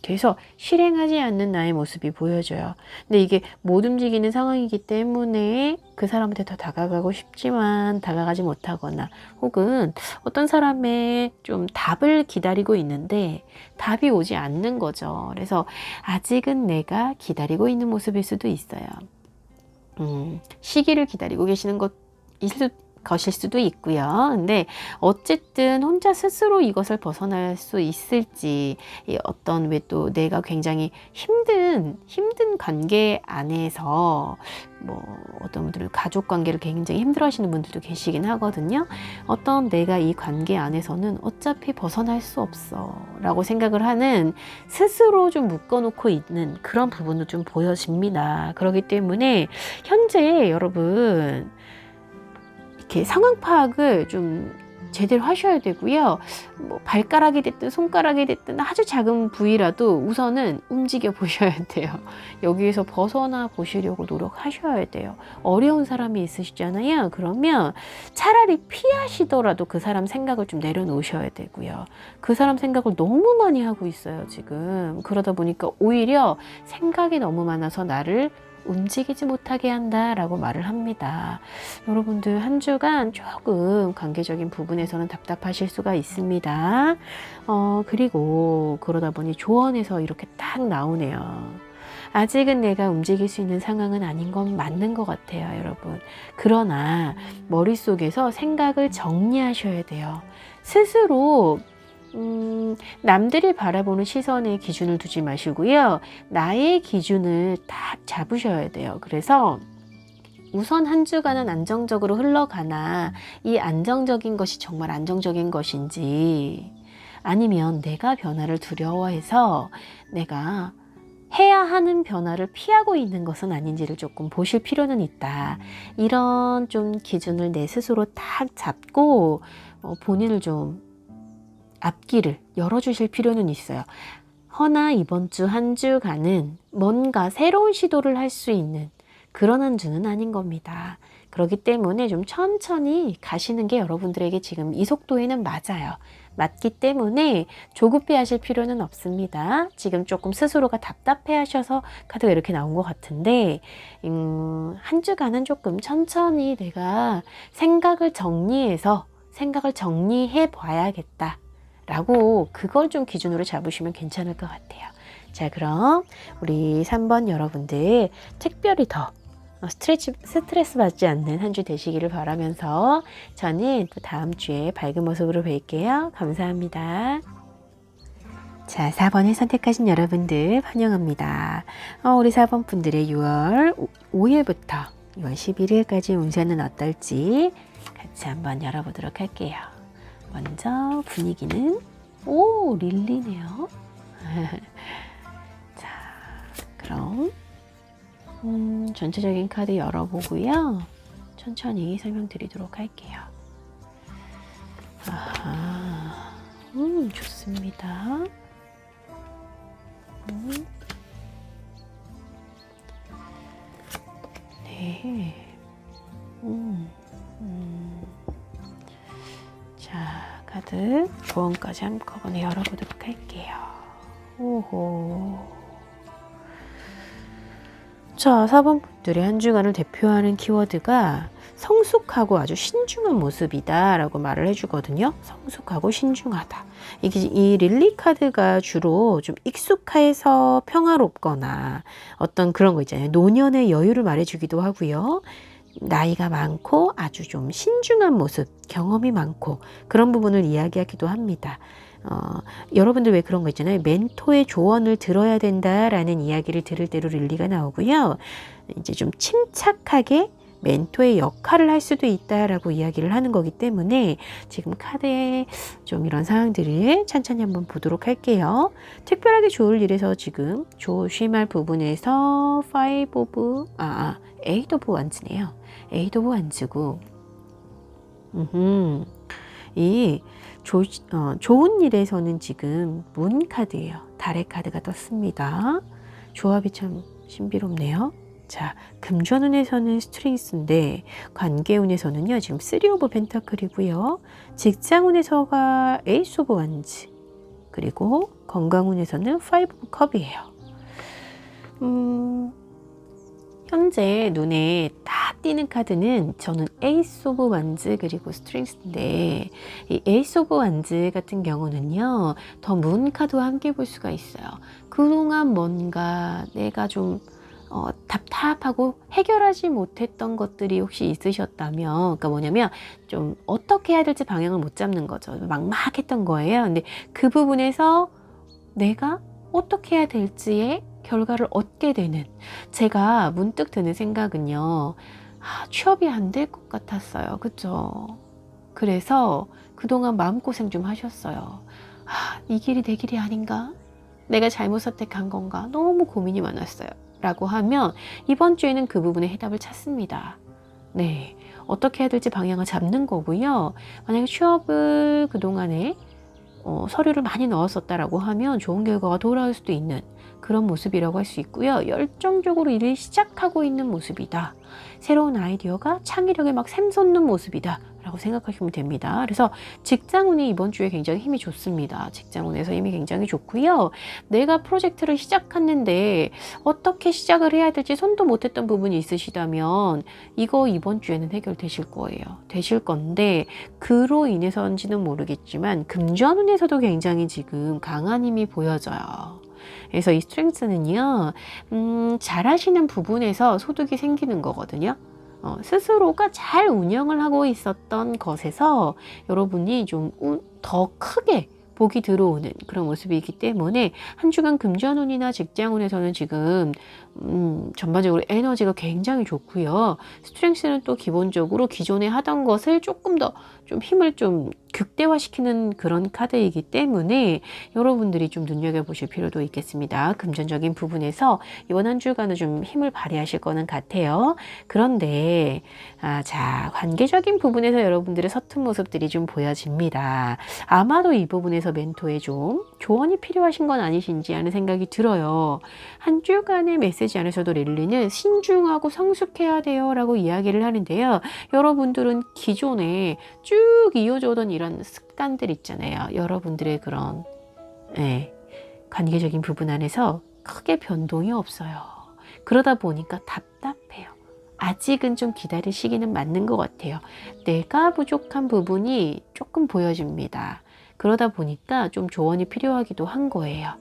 그래서 실행하지 않는 나의 모습이 보여져요. 근데 이게 못 움직이는 상황이기 때문에 그 사람한테 더 다가가고 싶지만 다가가지 못하거나, 혹은 어떤 사람의 좀 답을 기다리고 있는데 답이 오지 않는 거죠. 그래서 아직은 내가 기다리고 있는 모습일 수도 있어요. 시기를 기다리고 계시는 것 것일 수도 있고요. 근데 어쨌든 혼자 스스로 이것을 벗어날 수 있을지, 어떤 왜 또 내가 굉장히 힘든 관계 안에서 뭐 어떤 분들은 가족 관계를 굉장히 힘들어 하시는 분들도 계시긴 하거든요. 어떤 내가 이 관계 안에서는 어차피 벗어날 수 없어 라고 생각을 하는, 스스로 좀 묶어놓고 있는 그런 부분도 좀 보여집니다. 그렇기 때문에 현재 여러분 이렇게 상황 파악을 좀 제대로 하셔야 되고요. 뭐 발가락이 됐든 손가락이 됐든 아주 작은 부위라도 우선은 움직여 보셔야 돼요. 여기에서 벗어나 보시려고 노력하셔야 돼요. 어려운 사람이 있으시잖아요. 그러면 차라리 피하시더라도 그 사람 생각을 좀 내려놓으셔야 되고요. 그 사람 생각을 너무 많이 하고 있어요, 지금. 그러다 보니까 오히려 생각이 너무 많아서 나를 움직이지 못하게 한다라고 말을 합니다. 여러분들 한 주간 조금 관계적인 부분에서는 답답하실 수가 있습니다. 그리고 그러다 보니 조언에서 이렇게 딱 나오네요. 아직은 내가 움직일 수 있는 상황은 아닌 건 맞는 것 같아요, 여러분. 그러나 머릿속에서 생각을 정리하셔야 돼요. 스스로 남들이 바라보는 시선에 기준을 두지 마시고요. 나의 기준을 딱 잡으셔야 돼요. 그래서 우선 한 주간은 안정적으로 흘러가나, 이 안정적인 것이 정말 안정적인 것인지, 아니면 내가 변화를 두려워해서 내가 해야 하는 변화를 피하고 있는 것은 아닌지를 조금 보실 필요는 있다. 이런 좀 기준을 내 스스로 딱 잡고 본인을 좀 앞길을 열어주실 필요는 있어요. 허나 이번 주 한 주간은 뭔가 새로운 시도를 할 수 있는 그런 한 주는 아닌 겁니다. 그렇기 때문에 좀 천천히 가시는 게 여러분들에게 지금 이 속도에는 맞아요. 맞기 때문에 조급해 하실 필요는 없습니다. 지금 조금 스스로가 답답해 하셔서 카드가 이렇게 나온 것 같은데, 한 주간은 조금 천천히 내가 생각을 정리해 봐야겠다 라고, 그걸 좀 기준으로 잡으시면 괜찮을 것 같아요. 자, 그럼 우리 3번 여러분들 특별히 더 스트레스 받지 않는 한 주 되시기를 바라면서 저는 또 다음 주에 밝은 모습으로 뵐게요. 감사합니다. 자, 4번을 선택하신 여러분들 환영합니다. 우리 4번 분들의 6월 5일부터 6월 11일까지 운세는 어떨지 같이 한번 열어보도록 할게요. 먼저 분위기는 릴리네요. 자, 그럼 전체적인 카드 열어보고요. 천천히 설명드리도록 할게요. 아하, 좋습니다. 네. 자, 카드 조언까지 한꺼번에 열어보도록 할게요. 오호. 자, 4번 분들의 한 주간을 대표하는 키워드가 성숙하고 아주 신중한 모습이다 라고 말을 해주거든요. 성숙하고 신중하다. 이 릴리 카드가 주로 좀 익숙해서 평화롭거나 어떤 그런 거 있잖아요. 노년의 여유를 말해주기도 하고요. 나이가 많고 아주 좀 신중한 모습, 경험이 많고 그런 부분을 이야기하기도 합니다. 여러분들 왜 그런 거 있잖아요. 멘토의 조언을 들어야 된다라는 이야기를 들을 때로 릴리가 나오고요. 이제 좀 침착하게 멘토의 역할을 할 수도 있다라고 이야기를 하는 거기 때문에 지금 카드에 좀 이런 상황들을 천천히 한번 보도록 할게요. 특별하게 좋을 일에서 지금 조심할 부분에서 8 오브 원즈네요. 8 오브 원즈고 좋은 일에서는 지금 문 카드예요. 달의 카드가 떴습니다. 조합이 참 신비롭네요. 자, 금전운에서는 스트링스인데 관계운에서는요. 지금 3 오브 펜타클이고요. 직장운에서가 에이스 오브 원즈, 그리고 건강운에서는 5 오브 컵이에요. 현재 눈에 딱 띄는 카드는 저는 에이스 오브 원즈 그리고 스트링스인데, 이 에이스 오브 원즈 같은 경우는요 더 문 카드와 함께 볼 수가 있어요. 그동안 뭔가 내가 좀 답답하고 해결하지 못했던 것들이 혹시 있으셨다면, 그러니까 뭐냐면 좀 어떻게 해야 될지 방향을 못 잡는 거죠. 막막했던 거예요. 근데 그 부분에서 내가 어떻게 해야 될지의 결과를 얻게 되는, 제가 문득 드는 생각은요, 취업이 안 될 것 같았어요. 그죠? 그래서 그동안 마음고생 좀 하셨어요. 이 길이 내 길이 아닌가? 내가 잘못 선택한 건가? 너무 고민이 많았어요. 라고 하면 이번 주에는 그 부분에 해답을 찾습니다. 네. 어떻게 해야 될지 방향을 잡는 거고요. 만약에 취업을 그동안에 서류를 많이 넣었었다라고 하면 좋은 결과가 돌아올 수도 있는 그런 모습이라고 할 수 있고요. 열정적으로 일을 시작하고 있는 모습이다. 새로운 아이디어가 창의력에 막 샘솟는 모습이다. 라고 생각하시면 됩니다. 그래서 직장운이 이번 주에 굉장히 힘이 좋습니다. 직장운에서 힘이 굉장히 좋고요. 내가 프로젝트를 시작했는데 어떻게 시작을 해야 될지 손도 못 했던 부분이 있으시다면 이거 이번 주에는 해결되실 거예요. 되실 건데 그로 인해서인지는 모르겠지만 금전운에서도 굉장히 지금 강한 힘이 보여져요. 그래서 이 스트렝스는요, 잘하시는 부분에서 소득이 생기는 거거든요. 스스로가 잘 운영을 하고 있었던 것에서 여러분이 좀 더 크게 복이 들어오는 그런 모습이기 때문에 한 주간 금전운이나 직장운에서는 지금 전반적으로 에너지가 굉장히 좋고요. 스트렝스는 또 기본적으로 기존에 하던 것을 조금 더 좀 힘을 좀 극대화시키는 그런 카드이기 때문에 여러분들이 좀 눈여겨보실 필요도 있겠습니다. 금전적인 부분에서 이번 한 주간은 좀 힘을 발휘하실 거는 같아요. 그런데 자, 관계적인 부분에서 여러분들의 서툰 모습들이 좀 보여집니다. 아마도 이 부분에서 멘토의 좀 조언이 필요하신 건 아니신지 하는 생각이 들어요. 한 주간의 메시지 안에서도 릴리는 신중하고 성숙해야 돼요 라고 이야기를 하는데요. 여러분들은 기존에 쭉 이어져 오던 이런 습관들 있잖아요. 여러분들의 그런 관계적인 부분 안에서 크게 변동이 없어요. 그러다 보니까 답답해요. 아직은 좀 기다릴 시기는 맞는 것 같아요. 내가 부족한 부분이 조금 보여집니다. 그러다 보니까 좀 조언이 필요하기도 한 거예요.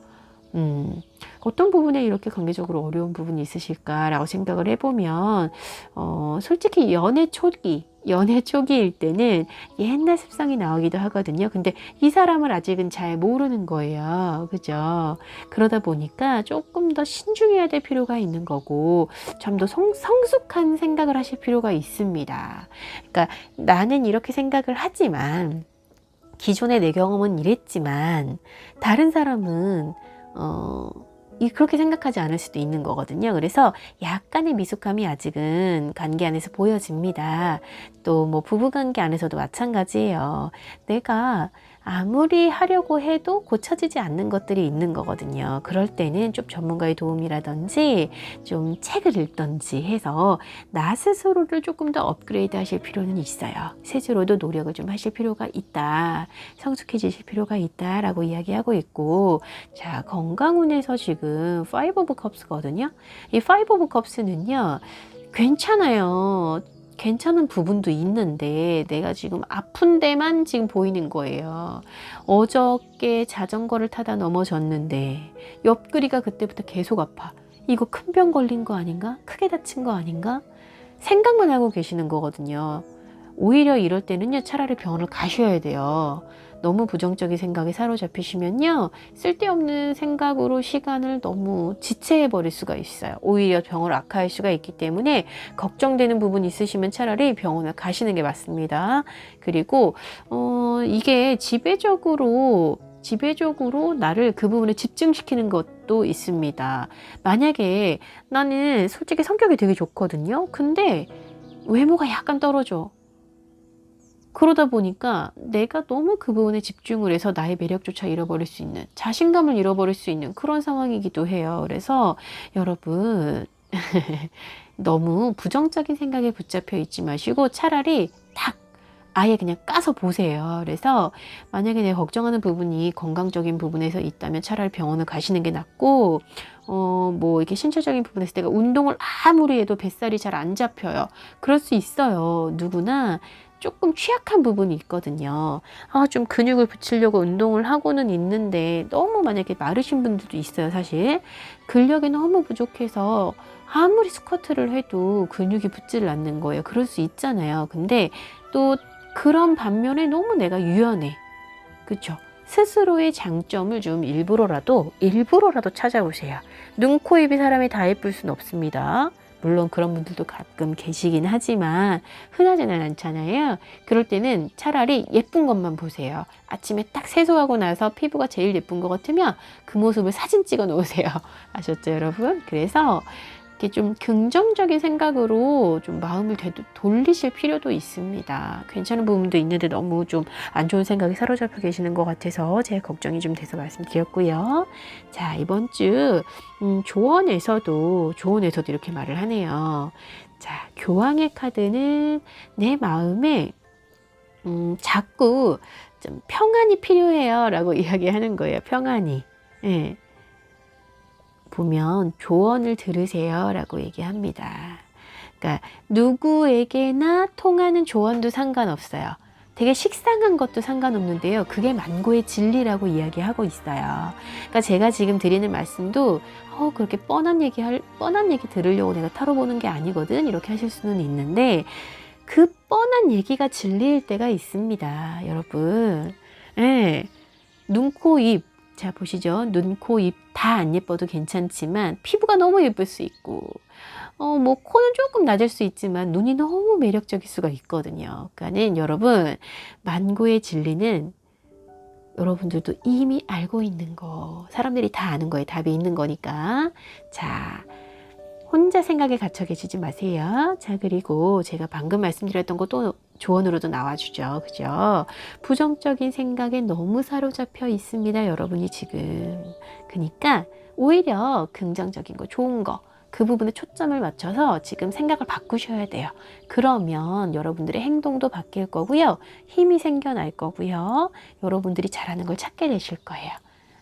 어떤 부분에 이렇게 관계적으로 어려운 부분이 있으실까라고 생각을 해보면 솔직히 연애 초기일 때는 옛날 습성이 나오기도 하거든요. 근데 이 사람을 아직은 잘 모르는 거예요. 그죠? 그러다 보니까 조금 더 신중해야 될 필요가 있는 거고 좀 더 성숙한 생각을 하실 필요가 있습니다. 그러니까 나는 이렇게 생각을 하지만 기존의 내 경험은 이랬지만 다른 사람은 그렇게 생각하지 않을 수도 있는 거거든요. 그래서 약간의 미숙함이 아직은 관계 안에서 보여집니다. 또 뭐 부부관계 안에서도 마찬가지예요. 내가 아무리 하려고 해도 고쳐지지 않는 것들이 있는 거거든요. 그럴 때는 좀 전문가의 도움이라든지 좀 책을 읽든지 해서 나 스스로를 조금 더 업그레이드 하실 필요는 있어요. 스스로도 노력을 좀 하실 필요가 있다. 성숙해지실 필요가 있다 라고 이야기하고 있고, 자, 건강운에서 지금 5 오브 컵스거든요. 이 5 오브 컵스는요, 괜찮아요. 괜찮은 부분도 있는데 내가 지금 아픈 데만 지금 보이는 거예요. 어저께 자전거를 타다 넘어졌는데 옆구리가 그때부터 계속 아파. 이거 큰 병 걸린 거 아닌가? 크게 다친 거 아닌가? 생각만 하고 계시는 거거든요. 오히려 이럴 때는요, 차라리 병원을 가셔야 돼요. 너무 부정적인 생각에 사로잡히시면요, 쓸데없는 생각으로 시간을 너무 지체해버릴 수가 있어요. 오히려 병을 악화할 수가 있기 때문에 걱정되는 부분이 있으시면 차라리 병원을 가시는 게 맞습니다. 그리고 이게 지배적으로 나를 그 부분에 집중시키는 것도 있습니다. 만약에 나는 솔직히 성격이 되게 좋거든요. 근데 외모가 약간 떨어져. 그러다 보니까 내가 너무 그 부분에 집중을 해서 나의 매력조차 잃어버릴 수 있는, 자신감을 잃어버릴 수 있는 그런 상황이기도 해요. 그래서 여러분 너무 부정적인 생각에 붙잡혀 있지 마시고 차라리 딱 아예 그냥 까서 보세요. 그래서 만약에 내가 걱정하는 부분이 건강적인 부분에서 있다면 차라리 병원을 가시는 게 낫고, 뭐 이렇게 신체적인 부분에서 내가 운동을 아무리 해도 뱃살이 잘 안 잡혀요. 그럴 수 있어요. 누구나 조금 취약한 부분이 있거든요. 좀 근육을 붙이려고 운동을 하고는 있는데 너무 만약에 마르신 분들도 있어요. 사실 근력이 너무 부족해서 아무리 스쿼트를 해도 근육이 붙질 않는 거예요. 그럴 수 있잖아요. 근데 또 그런 반면에 너무 내가 유연해. 그쵸? 스스로의 장점을 좀 일부러라도 찾아보세요. 눈, 코, 입이 사람이 다 예쁠 순 없습니다. 물론 그런 분들도 가끔 계시긴 하지만 흔하지는 않잖아요. 그럴 때는 차라리 예쁜 것만 보세요. 아침에 딱 세수하고 나서 피부가 제일 예쁜 것 같으면 그 모습을 사진 찍어 놓으세요. 아셨죠, 여러분? 그래서 이렇게 좀 긍정적인 생각으로 좀 마음을 돌리실 필요도 있습니다. 괜찮은 부분도 있는데 너무 좀 안 좋은 생각이 사로잡혀 계시는 것 같아서 제가 걱정이 좀 돼서 말씀드렸고요. 자, 이번 주 조언에서도 이렇게 말을 하네요. 자, 교황의 카드는 내 마음에 자꾸 좀 평안이 필요해요 라고 이야기하는 거예요. 평안이. 예. 보면 조언을 들으세요 라고 얘기합니다. 그러니까 누구에게나 통하는 조언도 상관없어요. 되게 식상한 것도 상관없는데요. 그게 만고의 진리라고 이야기하고 있어요. 그러니까 제가 지금 드리는 말씀도 그렇게 뻔한 얘기 들으려고 내가 타로 보는 게 아니거든 이렇게 하실 수는 있는데 그 뻔한 얘기가 진리일 때가 있습니다. 여러분. 네. 눈, 코, 입. 자, 보시죠. 눈, 코, 입 다 안 예뻐도 괜찮지만 피부가 너무 예쁠 수 있고 뭐 코는 조금 낮을 수 있지만 눈이 너무 매력적일 수가 있거든요. 그러니까는 여러분 만고의 진리는 여러분들도 이미 알고 있는 거 사람들이 다 아는 거에 답이 있는 거니까 자 혼자 생각에 갇혀 계시지 마세요. 자 그리고 제가 방금 말씀드렸던 것도 조언으로도 나와주죠. 그죠? 부정적인 생각에 너무 사로잡혀 있습니다. 여러분이 지금. 그러니까 오히려 긍정적인 거, 좋은 거, 그 부분에 초점을 맞춰서 지금 생각을 바꾸셔야 돼요. 그러면 여러분들의 행동도 바뀔 거고요. 힘이 생겨날 거고요. 여러분들이 잘하는 걸 찾게 되실 거예요.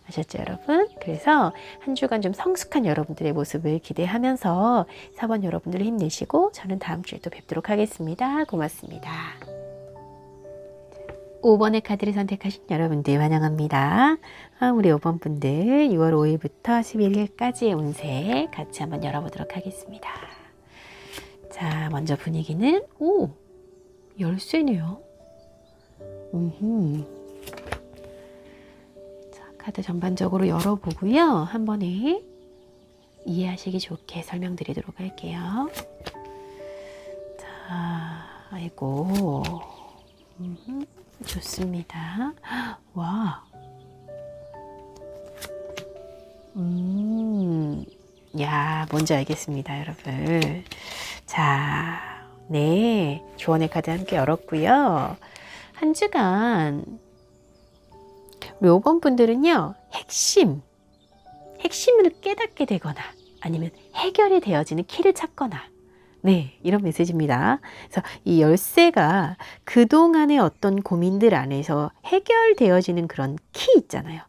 아셨죠, 여러분? 그래서 한 주간 좀 성숙한 여러분들의 모습을 기대하면서 4번 여러분들 힘내시고 저는 다음 주에 또 뵙도록 하겠습니다. 고맙습니다. 5번의 카드를 선택하신 여러분들 환영합니다. 우리 5번 분들 6월 5일부터 11일까지의 운세 같이 한번 열어보도록 하겠습니다. 자, 먼저 분위기는 열쇠네요. 카드 전반적으로 열어보고요. 한 번에 이해하시기 좋게 설명드리도록 할게요. 자, 아이고, 좋습니다. 와, 야, 뭔지 알겠습니다, 여러분. 자, 네, 조언의 카드 함께 열었고요. 한 주간 우리 5번 분들은요, 핵심을 깨닫게 되거나 아니면 해결이 되어지는 키를 찾거나 네, 이런 메시지입니다. 그래서 이 열쇠가 그동안의 어떤 고민들 안에서 해결되어지는 그런 키 있잖아요.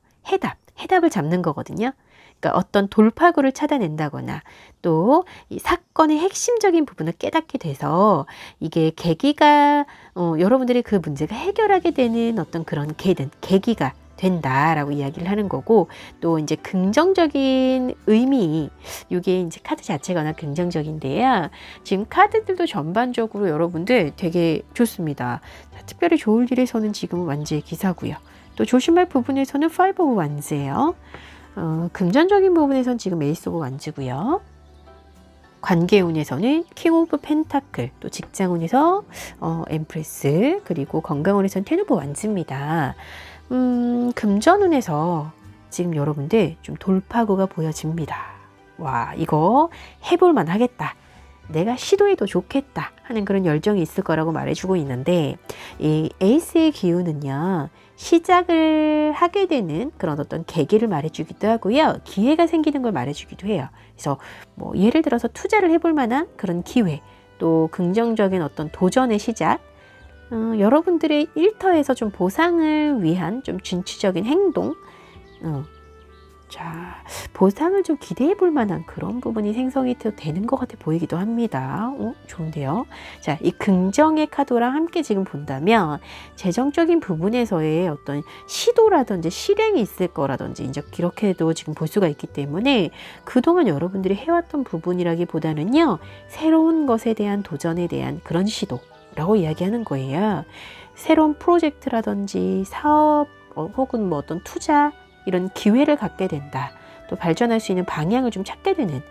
해답을 잡는 거거든요. 그러니까 어떤 돌파구를 찾아낸다거나 또 이 사건의 핵심적인 부분을 깨닫게 돼서 이게 계기가 여러분들이 그 문제가 해결하게 되는 어떤 그런 계기가 된다라고 이야기를 하는 거고 또 이제 긍정적인 의미 이게 이제 카드 자체가 워낙 긍정적인데요. 지금 카드들도 전반적으로 여러분들 되게 좋습니다. 특별히 좋을 일에서는 지금 완지의 기사고요. 또 조심할 부분에서는 5 오브 완즈예요. 금전적인 부분에서는 지금 에이스 오브 완즈고요. 관계운에서는 킹 오브 펜타클, 또 직장운에서 엠프레스, 그리고 건강운에서는 텐 오브 완즈입니다. 금전운에서 지금 여러분들 좀 돌파구가 보여집니다. 와, 이거 해볼만 하겠다. 내가 시도해도 좋겠다 하는 그런 열정이 있을 거라고 말해주고 있는데 이 에이스의 기운은요. 시작을 하게 되는 그런 어떤 계기를 말해주기도 하고요. 기회가 생기는 걸 말해주기도 해요. 그래서 뭐 예를 들어서 투자를 해볼 만한 그런 기회 또 긍정적인 어떤 도전의 시작 여러분들의 일터에서 좀 보상을 위한 좀 진취적인 행동 자, 보상을 좀 기대해 볼 만한 그런 부분이 생성이 되는 것 같아 보이기도 합니다. 좋은데요. 자, 이 긍정의 카드랑 함께 지금 본다면 재정적인 부분에서의 어떤 시도라든지 실행이 있을 거라든지 이제 이렇게도 지금 볼 수가 있기 때문에 그동안 여러분들이 해왔던 부분이라기보다는요, 새로운 것에 대한 도전에 대한 그런 시도라고 이야기하는 거예요. 새로운 프로젝트라든지 사업 혹은 뭐 어떤 투자 이런 기회를 갖게 된다. 또 발전할 수 있는 방향을 좀 찾게 되는.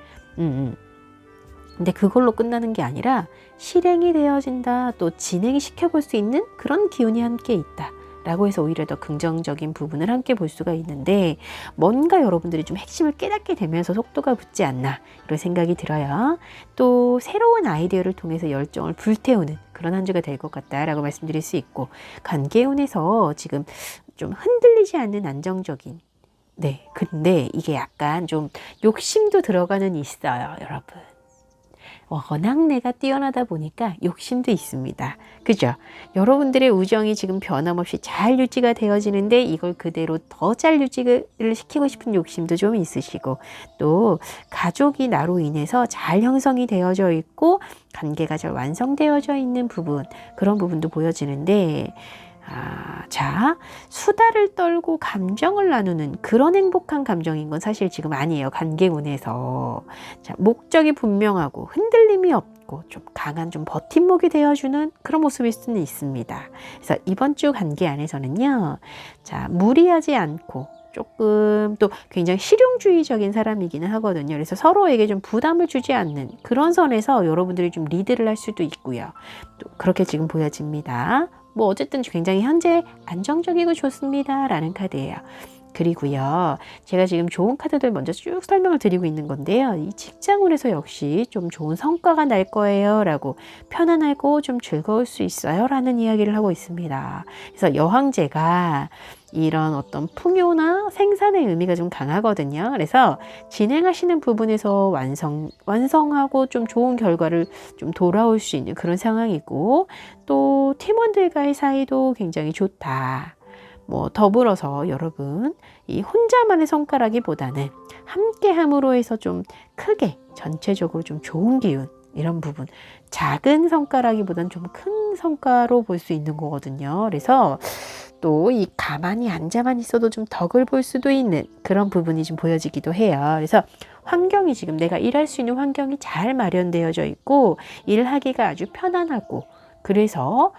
근데 그걸로 끝나는 게 아니라 실행이 되어진다. 또 진행이 시켜볼 수 있는 그런 기운이 함께 있다. 라고 해서 오히려 더 긍정적인 부분을 함께 볼 수가 있는데 뭔가 여러분들이 좀 핵심을 깨닫게 되면서 속도가 붙지 않나 이런 생각이 들어요. 또 새로운 아이디어를 통해서 열정을 불태우는 그런 한 주가 될 것 같다라고 말씀드릴 수 있고 관계운에서 지금 좀 흔들리지 않는 안정적인 네, 근데 이게 약간 좀 욕심도 들어가는 있어요, 여러분. 워낙 내가 뛰어나다 보니까 욕심도 있습니다. 그죠? 여러분들의 우정이 지금 변함없이 잘 유지가 되어지는데 이걸 그대로 더 잘 유지를 시키고 싶은 욕심도 좀 있으시고 또 가족이 나로 인해서 잘 형성이 되어져 있고 관계가 잘 완성되어져 있는 부분 그런 부분도 보여지는데 자, 수다를 떨고 감정을 나누는 그런 행복한 감정인 건 사실 지금 아니에요. 관계운에서. 자, 목적이 분명하고 흔들림이 없고 좀 강한 좀 버팀목이 되어주는 그런 모습일 수는 있습니다. 그래서 이번 주 관계 안에서는요. 자, 무리하지 않고 조금 또 굉장히 실용주의적인 사람이기는 하거든요. 그래서 서로에게 좀 부담을 주지 않는 그런 선에서 여러분들이 좀 리드를 할 수도 있고요. 또 그렇게 지금 보여집니다. 뭐 어쨌든 굉장히 현재 안정적이고 좋습니다 라는 카드예요. 그리고요, 제가 지금 좋은 카드들 먼저 쭉 설명을 드리고 있는 건데요. 이 직장운에서 역시 좀 좋은 성과가 날 거예요 라고 편안하고 좀 즐거울 수 있어요 라는 이야기를 하고 있습니다. 그래서 여황제가 이런 어떤 풍요나 생산의 의미가 좀 강하거든요. 그래서 진행하시는 부분에서 완성하고 좀 좋은 결과를 좀 돌아올 수 있는 그런 상황이고 또 팀원들과의 사이도 굉장히 좋다. 뭐 더불어서 여러분 이 혼자만의 성과라기보다는 함께함으로 해서 좀 크게 전체적으로 좀 좋은 기운 이런 부분 작은 성과라기보다는 좀 큰 성과로 볼 수 있는 거거든요. 그래서 또 이 가만히 앉아만 있어도 좀 덕을 볼 수도 있는 그런 부분이 좀 보여지기도 해요. 그래서 환경이 지금 내가 일할 수 있는 환경이 잘 마련되어져 있고 일하기가 아주 편안하고 그래서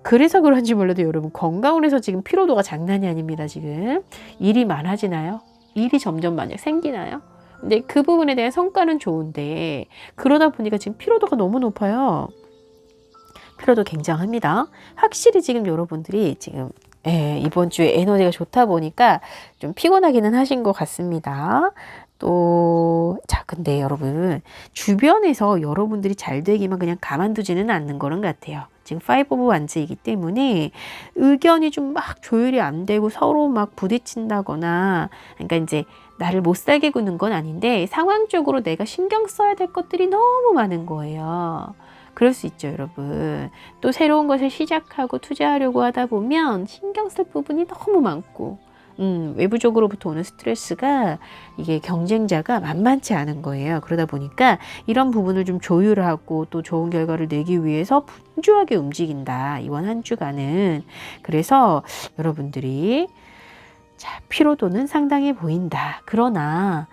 그런지 몰라도 여러분 건강운에서 지금 피로도가 장난이 아닙니다. 지금 일이 많아지나요? 일이 점점 만약 생기나요? 근데 그 부분에 대한 성과는 좋은데 그러다 보니까 지금 피로도가 너무 높아요. 피로도 굉장합니다. 확실히 지금 여러분들이 지금 이번 주에 에너지가 좋다 보니까 좀 피곤하기는 하신 것 같습니다. 또, 자, 근데 여러분, 주변에서 여러분들이 잘 되기만 그냥 가만두지는 않는 거는 같아요. 지금 5 오브 완즈이기 때문에 의견이 좀 막 조율이 안 되고 서로 막 부딪힌다거나, 그러니까 이제 나를 못 살게 구는 건 아닌데 상황적으로 내가 신경 써야 될 것들이 너무 많은 거예요. 그럴 수 있죠, 여러분. 또 새로운 것을 시작하고 투자하려고 하다 보면 신경 쓸 부분이 너무 많고 외부적으로부터 오는 스트레스가 이게 경쟁자가 만만치 않은 거예요. 그러다 보니까 이런 부분을 좀 조율하고 또 좋은 결과를 내기 위해서 분주하게 움직인다. 이번 한 주간은. 그래서 여러분들이 자, 피로도는 상당해 보인다. 그러나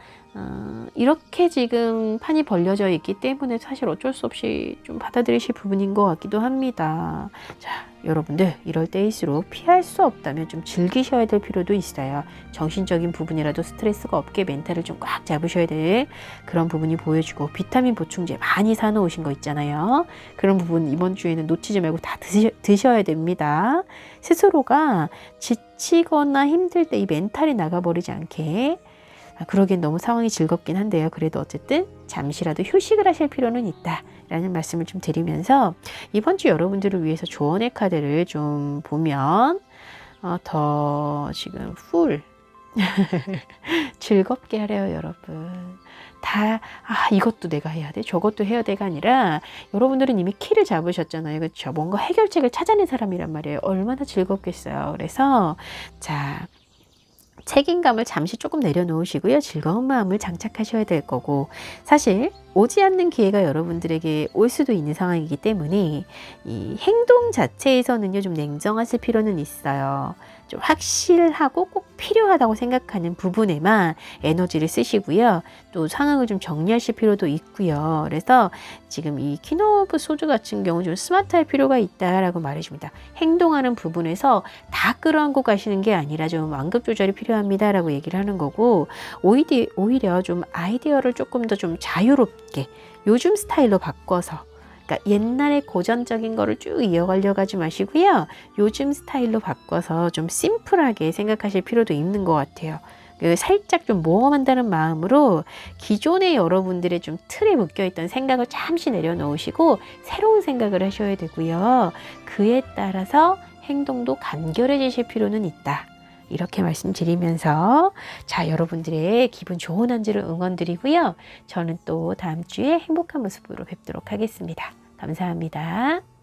이렇게 지금 판이 벌려져 있기 때문에 사실 어쩔 수 없이 좀 받아들이실 부분인 것 같기도 합니다. 자, 여러분들 이럴 때일수록 피할 수 없다면 좀 즐기셔야 될 필요도 있어요. 정신적인 부분이라도 스트레스가 없게 멘탈을 좀 꽉 잡으셔야 될 그런 부분이 보여지고 비타민 보충제 많이 사놓으신 거 있잖아요. 그런 부분 이번 주에는 놓치지 말고 다 드셔야 됩니다. 스스로가 지치거나 힘들 때 이 멘탈이 나가버리지 않게 그러기엔 너무 상황이 즐겁긴 한데요. 그래도 어쨌든 잠시라도 휴식을 하실 필요는 있다라는 말씀을 좀 드리면서 이번 주 여러분들을 위해서 조언의 카드를 좀 보면 더 지금 즐겁게 하래요, 여러분. 다 이것도 내가 해야 돼, 저것도 해야 돼가 아니라 여러분들은 이미 키를 잡으셨잖아요. 그렇죠? 뭔가 해결책을 찾아낸 사람이란 말이에요. 얼마나 즐겁겠어요. 그래서 자, 책임감을 잠시 조금 내려놓으시고요. 즐거운 마음을 장착하셔야 될 거고, 사실 오지 않는 기회가 여러분들에게 올 수도 있는 상황이기 때문에 이 행동 자체에서는요, 좀 냉정하실 필요는 있어요. 좀 확실하고 꼭 필요하다고 생각하는 부분에만 에너지를 쓰시고요. 또 상황을 좀 정리하실 필요도 있고요. 그래서 지금 이 퀸 오브 소드 같은 경우 좀 스마트할 필요가 있다라고 말해줍니다. 행동하는 부분에서 다 끌어안고 가시는 게 아니라 좀 완급 조절이 필요합니다라고 얘기를 하는 거고, 오히려 좀 아이디어를 조금 더 좀 자유롭게 요즘 스타일로 바꿔서, 그러니까 옛날에 고전적인 거를 쭉 이어가려고 하지 마시고요. 요즘 스타일로 바꿔서 좀 심플하게 생각하실 필요도 있는 것 같아요. 살짝 좀 모험한다는 마음으로 기존의 여러분들의 좀 틀에 묶여있던 생각을 잠시 내려놓으시고 새로운 생각을 하셔야 되고요. 그에 따라서 행동도 간결해지실 필요는 있다. 이렇게 말씀드리면서 자, 여러분들의 기분 좋은 한 주를 응원드리고요. 저는 또 다음 주에 행복한 모습으로 뵙도록 하겠습니다. 감사합니다.